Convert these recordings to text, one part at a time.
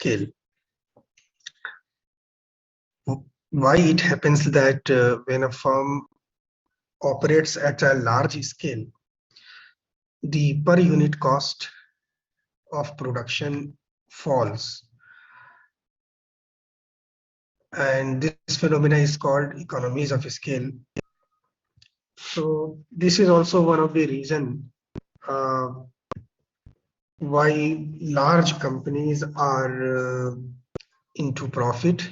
scale. Why it happens that when a firm operates at a large scale, the per unit cost of production falls. And this phenomena is called economies of scale. So this is also one of the reasons why large companies are into profit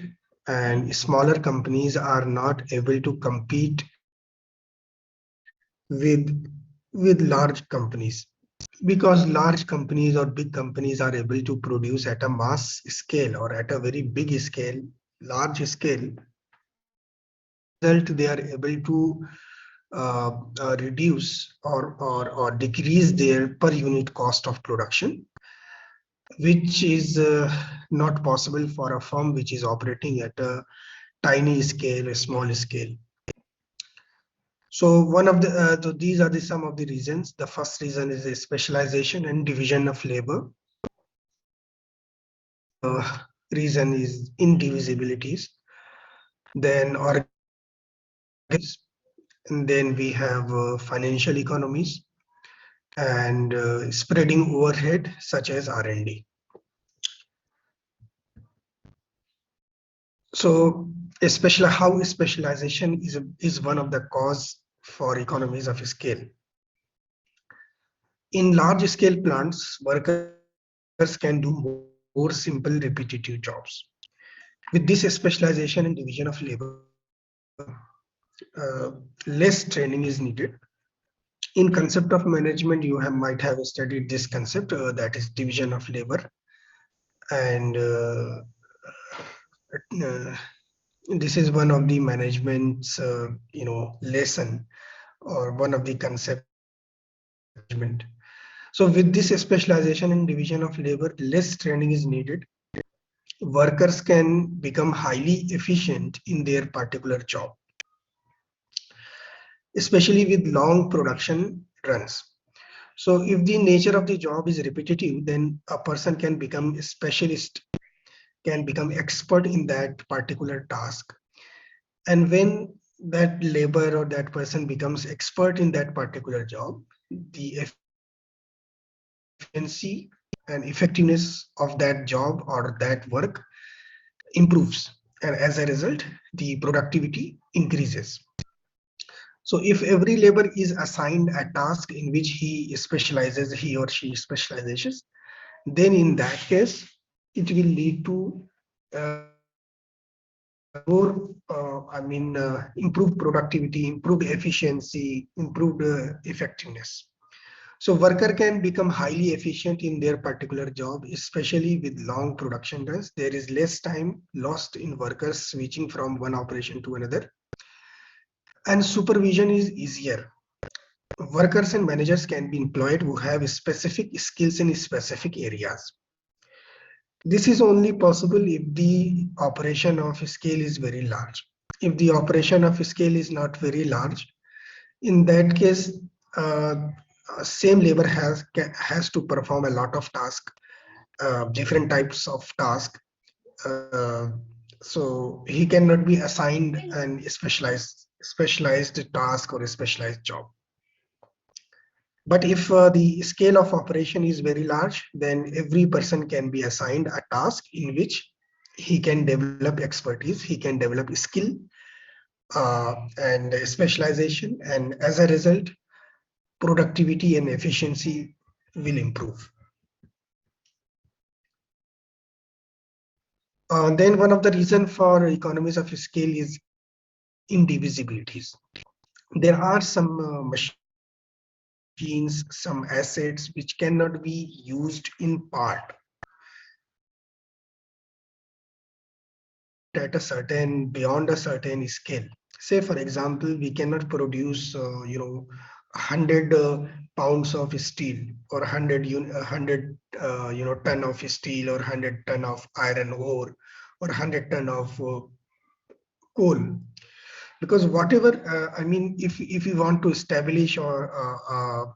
and smaller companies are not able to compete with large companies, because large companies or big companies are able to produce at a mass scale or at a very big scale, large scale. Result, they are able to reduce or decrease their per unit cost of production, which is not possible for a firm which is operating at a tiny scale, a small scale. So one of the so these are some of the reasons. The first reason is a specialization and division of labor. Reason is indivisibilities. Then and then we have financial economies and spreading overhead such as R&D. So especially how specialization is one of the cause for economies of scale. In large scale plants, workers can do more simple repetitive jobs. With this specialization and division of labor, less training is needed. In concept of management, you might have studied this concept, that is division of labor, and this is one of the management's lesson or one of the concept management. So with this specialization and division of labor, less training is needed. Workers can become highly efficient in their particular job, especially with long production runs. So if the nature of the job is repetitive, then a person can become a specialist, can become expert in that particular task. And when that labor or that person becomes expert in that particular job, the efficiency and effectiveness of that job or that work improves. And as a result, the productivity increases. So if every labor is assigned a task in which he or she specializes, then in that case, it will lead to improved productivity, improved efficiency, improved effectiveness. So worker can become highly efficient in their particular job, especially with long production runs. There is less time lost in workers switching from one operation to another. And supervision is easier. Workers and managers can be employed who have specific skills in specific areas. This is only possible if the operation of scale is very large. If the operation of scale is not very large, in that case, same labor has to perform a lot of tasks, different types of tasks. So he cannot be assigned an specialized task or a specialized job. But if the scale of operation is very large, then every person can be assigned a task in which he can develop expertise, he can develop skill and specialization, and as a result, productivity and efficiency will improve. Then one of the reasons for economies of scale is indivisibilities. There are some machines, some assets which cannot be used in part at a certain, beyond a certain scale. Say for example, we cannot produce 100 pounds of steel or 100 ton of steel or 100 ton of iron ore or 100 ton of coal, because whatever if we want to establish a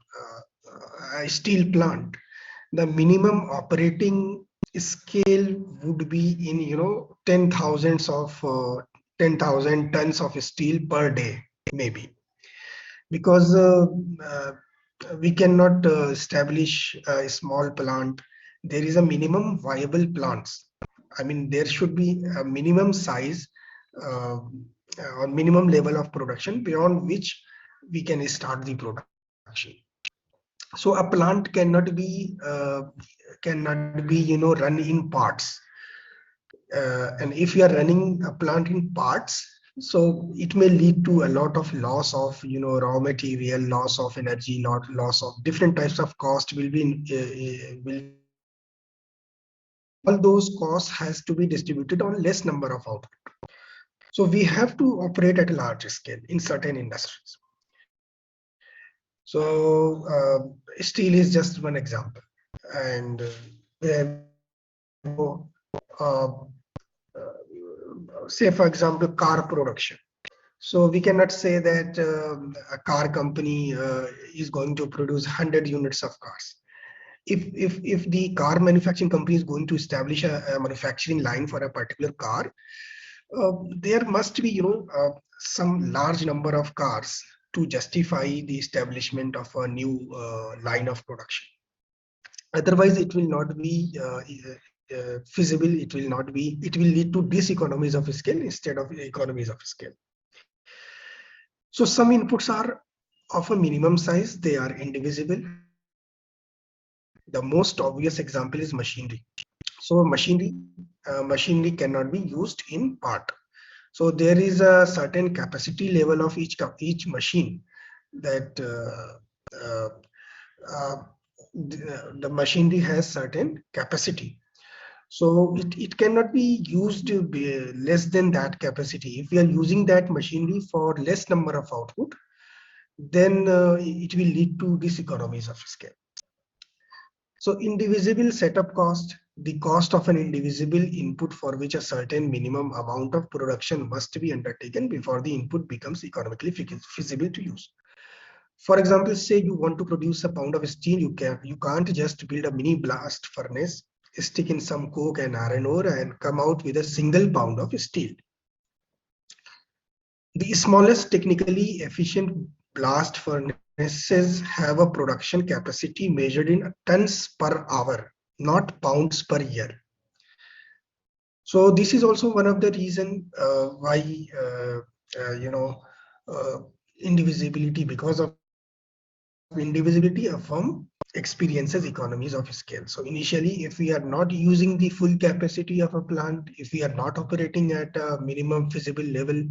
steel plant, the minimum operating scale would be in 10,000 tons of steel per day, maybe, because we cannot establish a small plant. There is a minimum viable plants. I mean, there should be a minimum size uh, or minimum level of production beyond which we can start the production. So a plant cannot be run in parts. And if you are running a plant in parts, so it may lead to a lot of loss of raw material, loss of energy, loss of different types of cost will be involved. And all those costs has to be distributed on less number of output. So we have to operate at a large scale in certain industries. So steel is just one example. And uh, say for example car production. So we cannot say that a car company is going to produce 100 units of cars. If the car manufacturing company is going to establish a manufacturing line for a particular car, there must be some large number of cars to justify the establishment of a new line of production. Otherwise it will not be feasible. It will lead to diseconomies of scale instead of economies of scale. So some inputs are of a minimum size, they are indivisible. The most obvious example is machinery. So machinery cannot be used in part. So there is a certain capacity level of each machine that uh, uh, the machinery has certain capacity. So it cannot be used less than that capacity. If we are using that machinery for less number of output, then it will lead to diseconomies of scale. So indivisible setup cost, the cost of an indivisible input for which a certain minimum amount of production must be undertaken before the input becomes economically feasible to use. For example, say you want to produce a pound of steel, you can't just build a mini blast furnace, stick in some coke and iron ore and come out with a single pound of steel. The smallest technically efficient blast furnaces have a production capacity measured in tons per hour, not pounds per year. So this is also one of the reason why indivisibility, because of indivisibility, a firm experiences economies of scale. So initially, if we are not using the full capacity of a plant, if we are not operating at a minimum feasible level,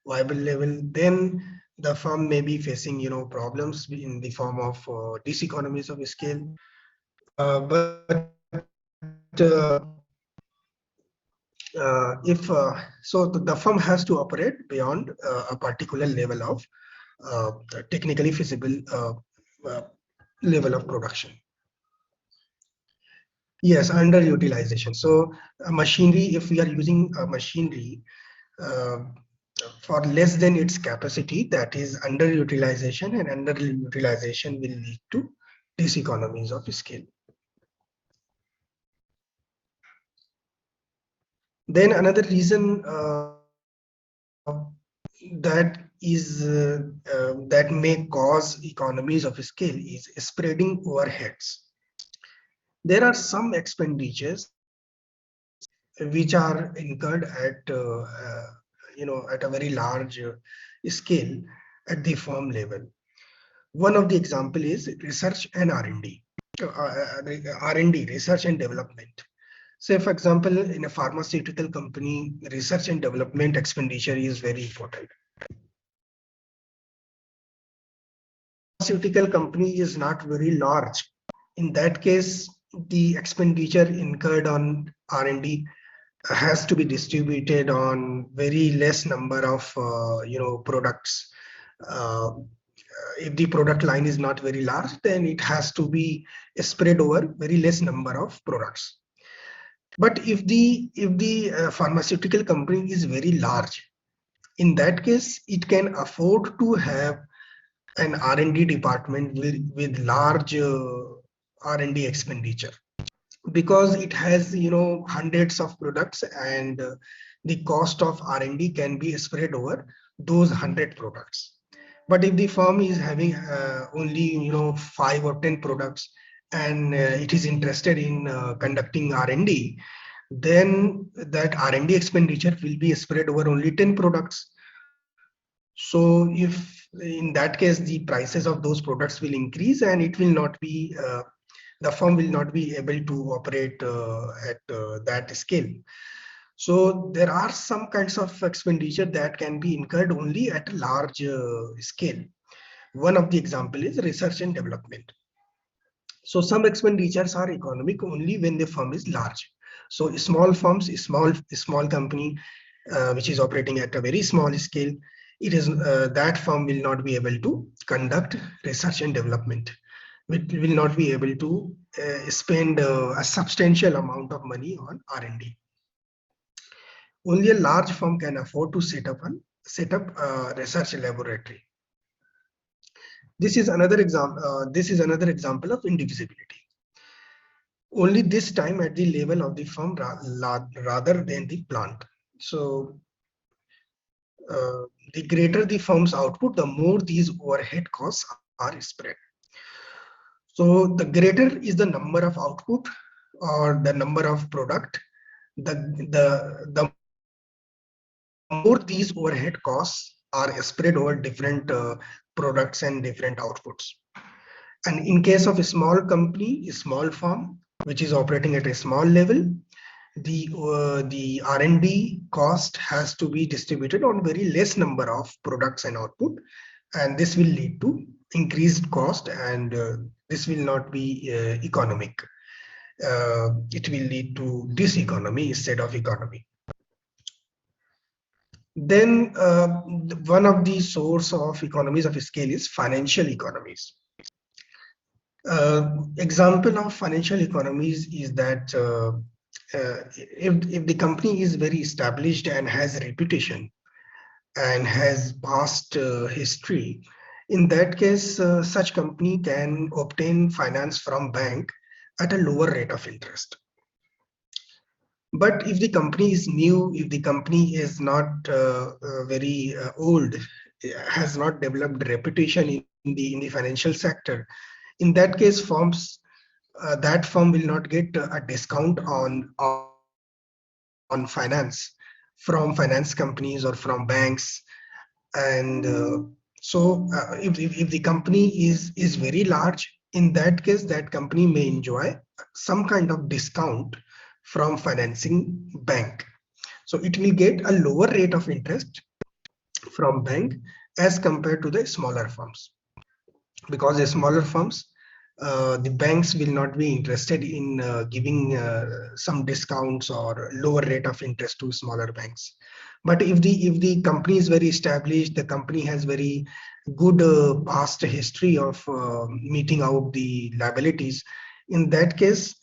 viable level, then the firm may be facing problems in the form of diseconomies of scale. But if so the firm has to operate beyond a particular level of technically feasible uh, level of production. Yes, underutilization. So machinery, if we are using machinery uh, for less than its capacity, that is underutilization, and underutilization will lead to diseconomies of scale. Then another reason that may cause economies of scale is spreading overheads. There are some expenditures which are incurred at a very large scale at the firm level. One of the example is research and R&D. R&D, research and development. Say, for example, in a pharmaceutical company, research and development expenditure is very important. Pharmaceutical company is not very large. In that case, the expenditure incurred on R&D has to be distributed on very less number of products. Uh, if the product line is not very large, then it has to be spread over very less number of products. But if the pharmaceutical company is very large, in that case, it can afford to have an R&D department with large R&D expenditure. because it has hundreds of products, and the cost of R&D can be spread over those 100 products. But if the firm is having only 5 or 10 products, and it is interested in conducting R&D, then that R&D expenditure will be spread over only 10 products. So if in that case the prices of those products will increase, and it will not be the firm will not be able to operate at that scale. So there are some kinds of expenditure that can be incurred only at a large scale. One of the example is research and development. So some expenditures are economic only when the firm is large. So small firms, small company which is operating at a very small scale, it is that firm will not be able to conduct research and development. It will not be able to spend a substantial amount of money on R&D. Only a large firm can afford to set up a research laboratory. This is another example. This is another example of indivisibility. Only this time at the level of the firm rather than the plant. So the greater the firm's output, the more these overhead costs are spread. So the greater is the number of output or the number of product, the more these overhead costs are spread over different products and different outputs. And in case of a small company, a small firm, which is operating at a small level, the R&D cost has to be distributed on very less number of products and output, and this will lead to increased cost, and this will not be economic. It will lead to diseconomy instead of economy. Then one of the source of economies of scale is financial economies. Example of financial economies is that if the company is very established and has a reputation and has past history, in that case such company can obtain finance from bank at a lower rate of interest. But if the company is new, if the company is not very old, has not developed reputation in the financial sector, in that case firms that firm will not get a discount on finance from finance companies or from banks. And if the company is very large, in that case that company may enjoy some kind of discount from financing bank. So it will get a lower rate of interest from bank as compared to the smaller firms, because the smaller firms, the banks will not be interested in giving some discounts or lower rate of interest to smaller banks. But if the company is very established, the company has very good past history of meeting out the liabilities, in that case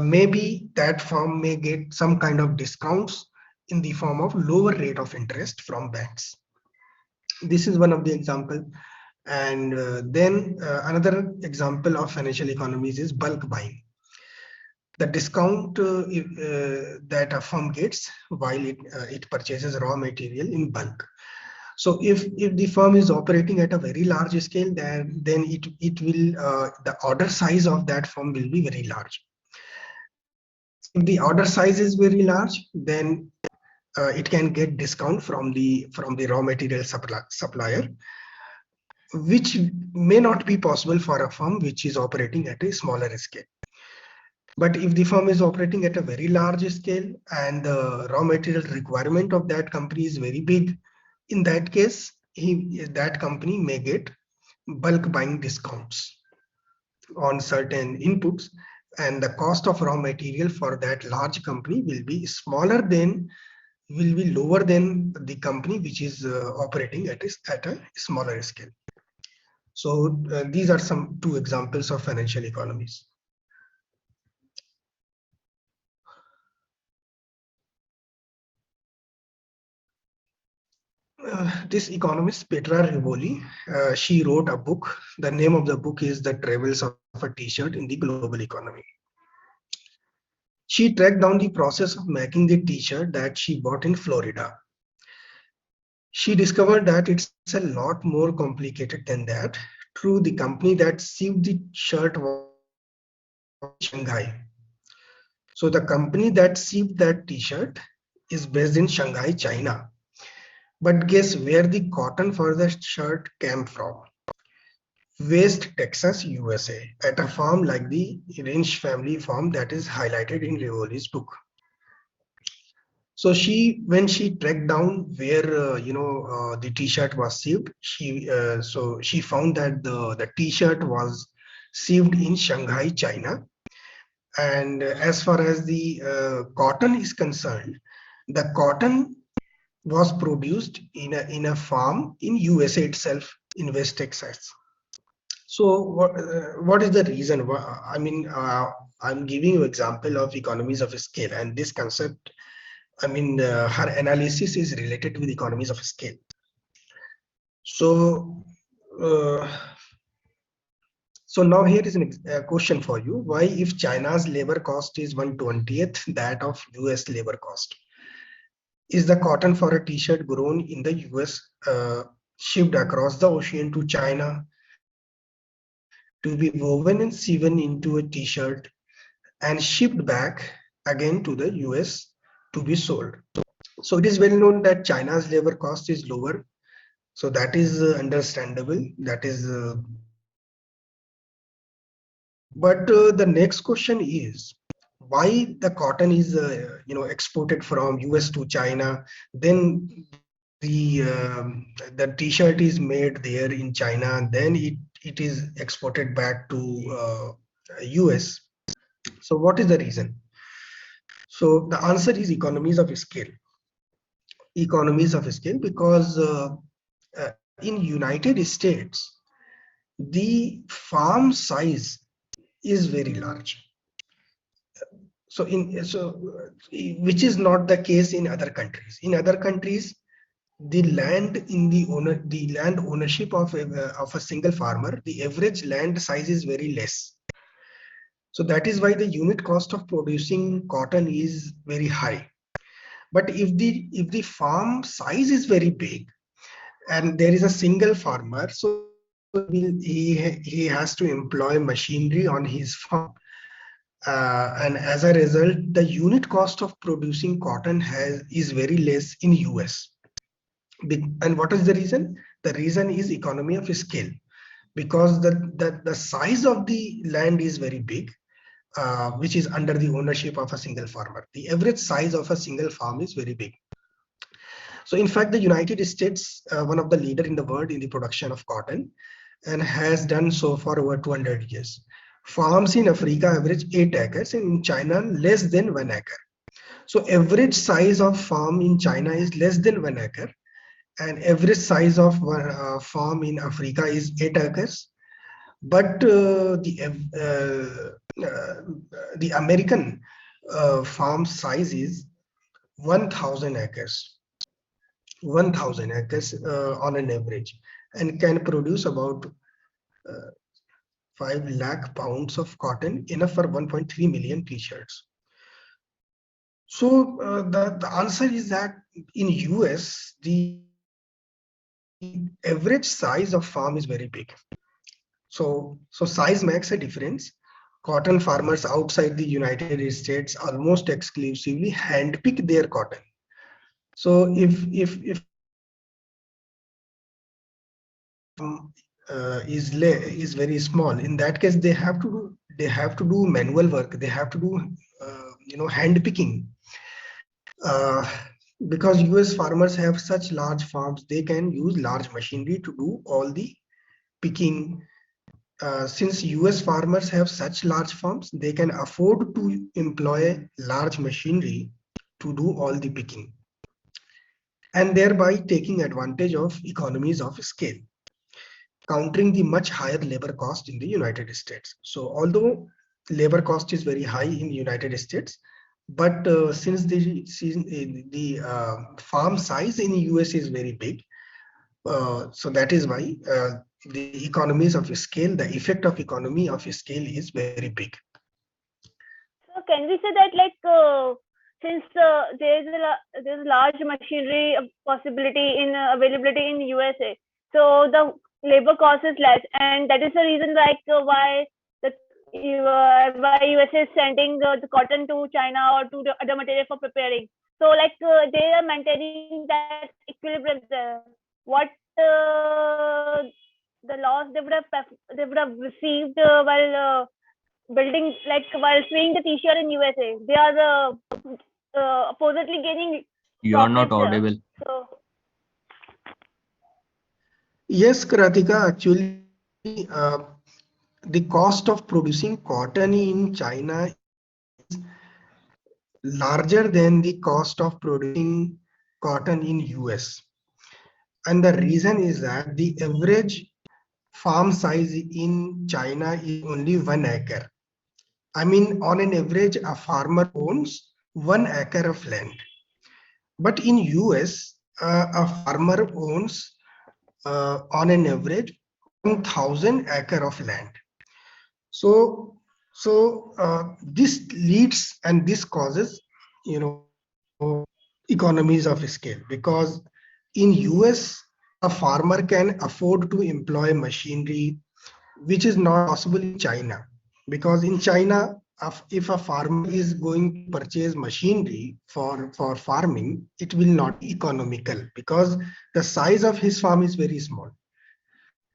maybe that firm may get some kind of discounts in the form of lower rate of interest from banks. This is one of the example. And then another example of financial economies is bulk buying. The discount that a firm gets while it purchases raw material in bulk. So if the firm is operating at a very large scale, then it will the order size of that firm will be very large. If the order size is very large, then it can get discount from the raw material supplier, which may not be possible for a firm which is operating at a smaller scale. But if the firm is operating at a very large scale and the raw material requirement of that company is very big, in that case, that company may get bulk buying discounts on certain inputs, and the cost of raw material for that large company will be lower than the company which is operating at a smaller scale. So these are some two examples of financial economies. This economist Petra Rivoli, she wrote a book. The name of the book is The Travels of a T-shirt in the Global Economy. She tracked down the process of making the t-shirt that she bought in Florida. She discovered that it's a lot more complicated than that. True, the company that sewed the shirt was based in Shanghai. So the company that sewed that t-shirt is based in Shanghai, China. But guess where the cotton for the shirt came from? West Texas, USA, at a farm like the Ranch family farm that is highlighted in Rivoli's book. So when she tracked down where the T-shirt was sewed, she found that the T-shirt was sewed in Shanghai, China. And as far as the cotton is concerned, the cotton was produced in a farm in USA itself, in West Texas. So what is the reason? I mean, I'm giving you example of economies of scale, and this concept, I mean, her analysis is related with economies of scale. So, uh, so now here is a question for you. Why, if China's labor cost is 1/20th that of US labor cost, is the cotton for a t-shirt grown in the US shipped across the ocean to China to be woven and sewn into a t-shirt and shipped back again to the US to be sold? So it is well known that China's labor cost is lower. So that is understandable. That is but the next question is why the cotton is exported from US to China, then the t-shirt is made there in China, then it is exported back to US. So what is the reason? So the answer is economies of scale. Economies of scale, because in United States the farm size is very large. Which is not the case in other countries. In other countries, the land ownership of a single farmer, the average land size is very less. So that is why the unit cost of producing cotton is very high. But if the farm size is very big and there is a single farmer, so he has to employ machinery on his farm. And as a result, the unit cost of producing cotton is very less in US. And what is the reason? The reason is economy of scale, because the size of the land is very big, which is under the ownership of a single farmer. The average size of a single farm is very big. So in fact, the United States, one of the leader in the world in the production of cotton, and has done so for over 200 years. Farms in Africa average 8 acres and in China less than 1 acre. So average size of farm in China is less than 1 acre, and average size of farm in Africa is 8 acres. But the American farm size is 1,000 acres. 1,000 acres on an average, and can produce about 5 lakh pounds of cotton, enough for 1.3 million t-shirts. So the answer is that in US, the average size of farm is very big. So size makes a difference. Cotton farmers outside the United States almost exclusively handpick their cotton. So if is very small, in that case they have to do manual work. They have to do hand picking, because US farmers have such large farms. They can use large machinery to do all the picking. Since US farmers have such large farms, they can afford to employ large machinery to do all the picking, and thereby taking advantage of economies of scale, countering the much higher labor cost in the United States. So although labor cost is very high in the United States, but since the farm size in the US is very big, so that is why the economies of scale, the effect of economy of scale is very big. can we say that like since there's large machinery possibility in availability in USA, so the labor cost is less, and that is the reason like why the why USA is sending the cotton to China or to the other material for preparing. So like they are maintaining that equilibrium there. What the loss they would have received while building like while sewing the t-shirt in USA. They are supposedly gaining You are not profits there. audible. So Yes, Kratika, actually, the cost of producing cotton in China is larger than the cost of producing cotton in US. And the reason is that the average farm size in China is only 1 acre. I mean, on an average, a farmer owns 1 acre of land. But in US, a farmer owns on an average 1000 acre of land. So, this leads and this causes, you know, economies of scale, because in US, a farmer can afford to employ machinery, which is not possible in China. Because in China, if a farmer is going to purchase machinery for farming, it will not be economical because the size of his farm is very small.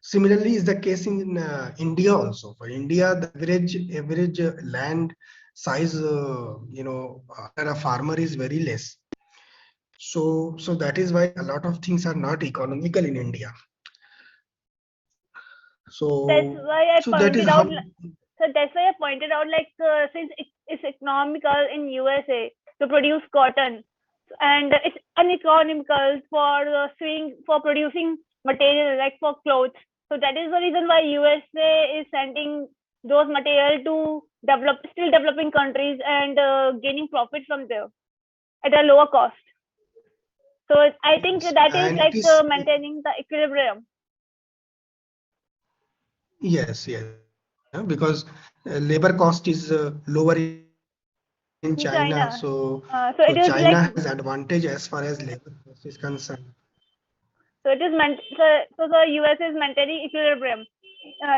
Similarly, is the case in India also. For India, the average land size, under a farmer is very less. So that is why a lot of things are not economical in India. that's So why I so that is pointed out. how. So that's why I pointed out like since it's economical in USA to produce cotton, and it's uneconomical for sewing for producing material like for clothes. So that is the reason why USA is sending those material to still developing countries and gaining profit from there at a lower cost. So I think Yes, that is and it like is. maintaining the equilibrium Yes, because labor cost is lower in China, in so China. China So has it is like advantage as far as labor cost is concerned. so it is so the US is maintaining equilibrium.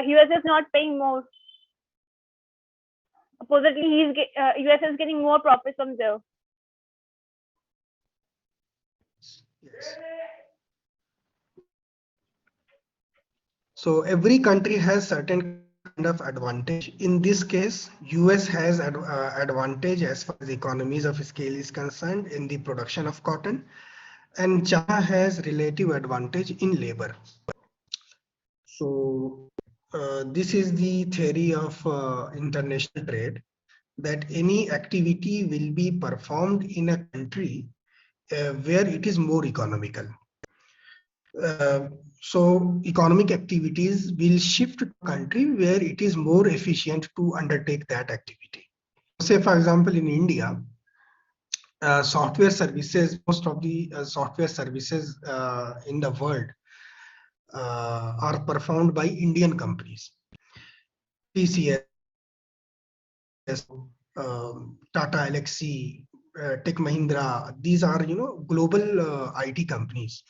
US is not paying more. Supposedly, US is getting more profits from there. Yes. So every country has certain kind of advantage. In this case, US has advantage as far as economies of scale is concerned in the production of cotton, and China has relative advantage in labor. So this is the theory of international trade, that any activity will be performed in a country where it is more economical. So economic activities will shift to a country where it is more efficient to undertake that activity. So say for example in India, software services, most of the software services in the world are performed by Indian companies. TCS, Tata Elxsi, Tech Mahindra, these are global IT companies.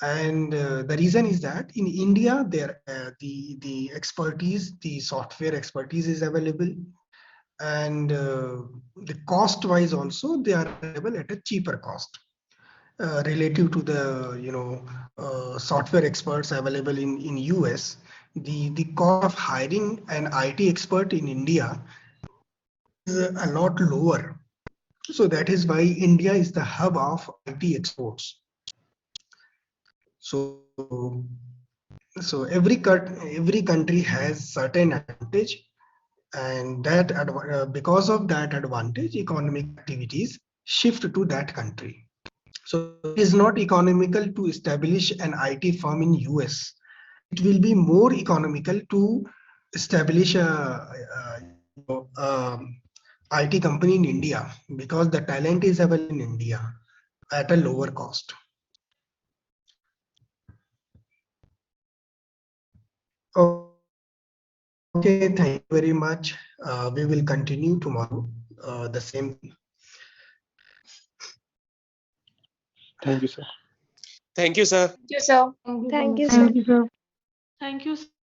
And the reason is that in India, the expertise, the software expertise is available, and the cost wise also they are available at a cheaper cost relative to the software experts available in US. The cost of hiring an IT expert in India is a lot lower. So that is why India is the hub of IT exports. So every country has certain advantage, and because of that advantage, economic activities shift to that country. So it is not economical to establish an IT firm in US. It will be more economical to establish IT company in India, because the talent is available in India at a lower cost. Okay, so Okay, thank you very much. We will continue tomorrow, the same thing. Thank you, sir. Thank you, sir. Thank you, sir. Thank you so much. Thank you, sir.